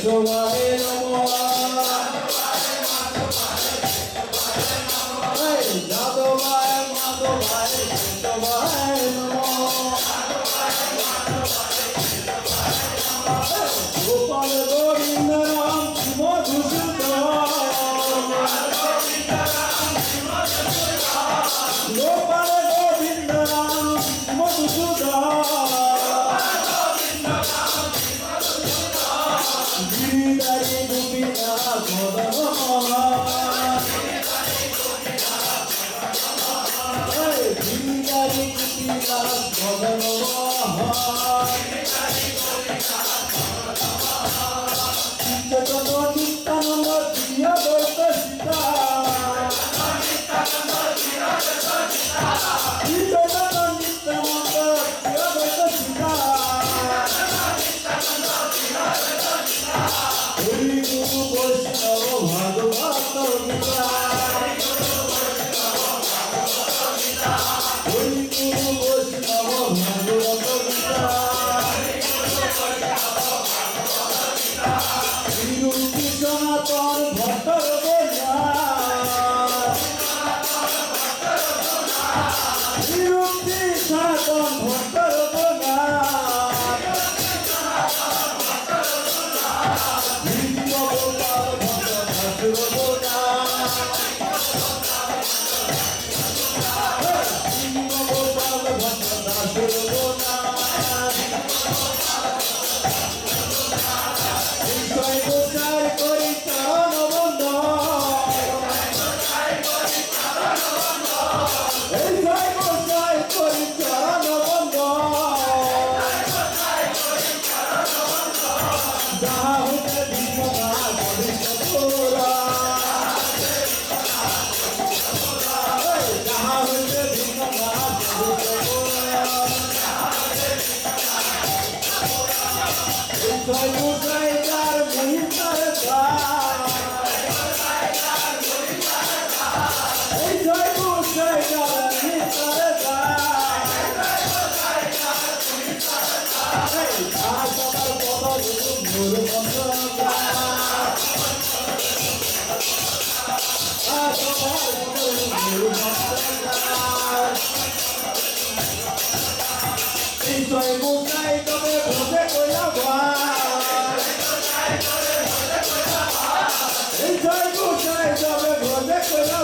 কেশবায় নমঃ যাদবায় মাধবায় কেশবায় নমঃ গোপাল গোবিন্দ রাম মধুসূদন গোপাল গোবিন্দ রাম মধুসূদন গিরিধারী গোপীনাথ মদন গিরিধারী গোপীনাথ মদন চৈতন্য নিত্যানন্দ প্রিয় দৈত সীতা চৈতন্য নিত্যানন্দ প্রিয় দৈত সীতা হরি গুরু বৈষ্ণব ভাগবত গীতা হরি গুরু বৈষ্ণব ভাগবত গীতা বিরুদ্ধি সনাতন ভট্টর বোঝা বিরুদ্ধি সনাতন ভট্টর বোঝা গোপাল ভট্ট বোঝা গোপাল ভট্ট দাসুর বোঝা জয় গোসাই করি চরণ বন্ধ এই জয় গোসাই করি চরণ বন্ধ যাহা হইতে বিপদা ভবিষ্যৎরা যাহা হইতে বিপদা জয় গোসাই যার মহিমার এই জয় গোসাই যার মহিমার এই জয় গোসাই তবে ভোজে কইলা এই জয় গোসাই তবে ভোজে কইলা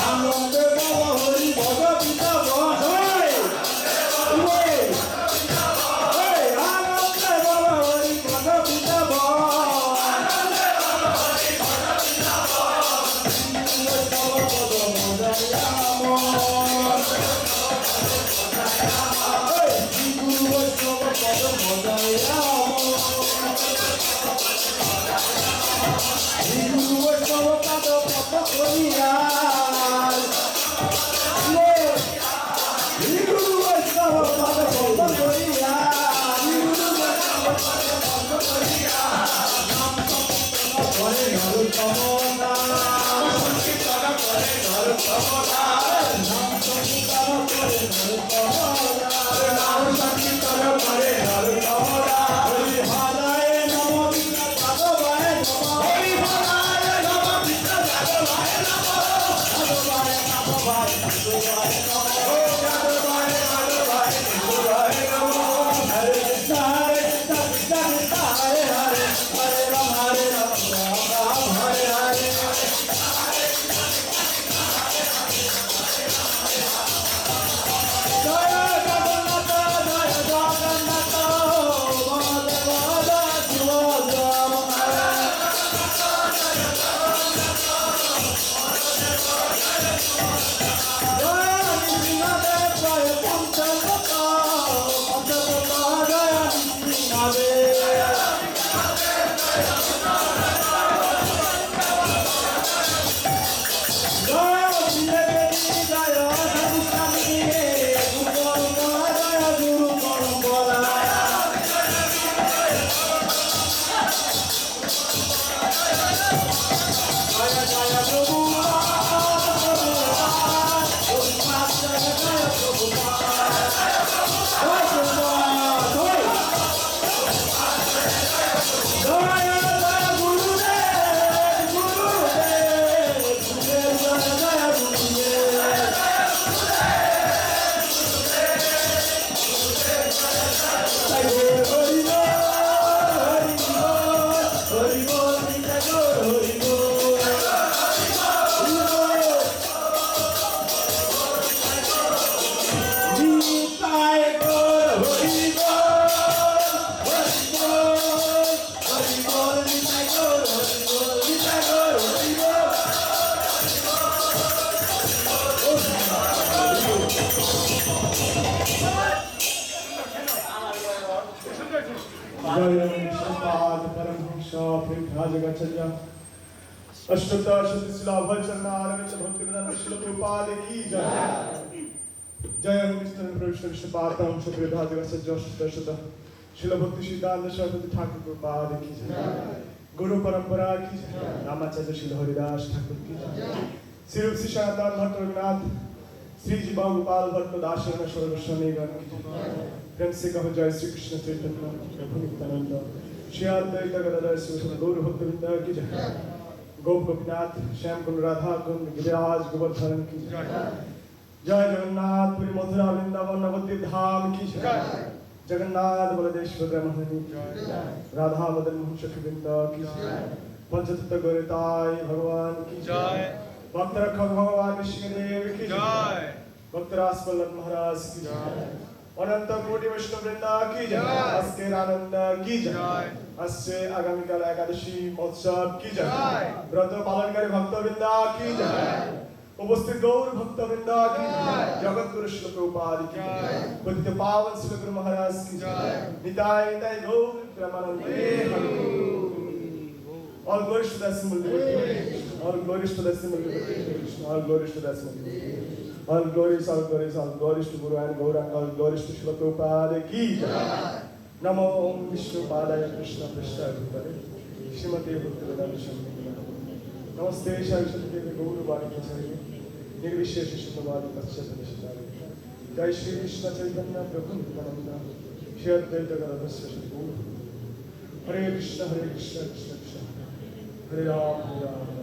আনন্দে বাবা হরি ভগবিতা বসাই আনন্দে বাবা হরি ভগবিতা Jai जय विष्णुपाद परमहंस परिव्राजकाचार्य अष्टोत्तर शतशिला भजनारविंद भक्तिवेदांत श्रील प्रभुपाद की जय। जय विष्णु विष्णुपाद परमहंस परिव्राजकाचार्य अष्टोत्तर श्रील भक्ति सिद्धांत सरस्वती ठाकुर प्रभुपाद की जय। गुरु परंपरा की जय। रामाचार्य श्री हरिदास ठाकुर की जय। श्री रूप श्री सनातन भट्ट रघुनाथ श्री जीवा गोपाल भट्ट दासन सर्वस्वनीगण की जय। प्रेम से कहो जय श्री कृष्ण चैतन्य प्रभु नित्यानंद श्री अद्वैत गदाधर शिव गौर भक्तवृंद की जय। गोप गोपीनाथ श्याम कुंड राधा कुंड गिरिराज गोवर्धन की जय। जय जगन्नाथ पुरी मथुरा वृंदावन नवद्वीप धाम की जय। जगन्नाथ बलदेश्वर ब्रह्मणि राधा मदन मोहन सखीवृंद की जय। पंचतत्व गौरताय भगवान की जय। भक्त रक्षक भगवान विष्णुदेव की जय। भक्त रास वल्लभ महाराज की जय। अनंत कोटि वैष्णव वृंद की जय। अस्के आनंद की जय। अस्य आगामी काल एकादशी महोत्सव की जय। व्रत पालनकारी भक्त वृंद की जय। उपस्थित गौर भक्त वृंद की जय। जगत गुरु श्री प्रभुपाद की जय। पतित पावन श्री गुरु महाराज की जय। निताय निताय गौर प्रेमानंदे Hari. All glories to the symbol of Krishna. All glories to the symbol of Krishna. All glories to the symbol of Krishna. All glories, all glories, all glories to Guru and Gauranga. All glories to Srila Prabhupada ki jai. Namo Om Vishnu Padaya Krishna Prishthaya Bhutale Srimate Bhaktivedanta Swami Namaste Saraswati Gauru Bani Acharya Nirvishesha Shubhavadi Paschata Nishitari. Jai Shri Krishna Chaitanya Prabhu Nityananda Shri Advaita Gadadhar Shri Guru. Hare Krishna Krishna Krishna Hare Ram Hare Ram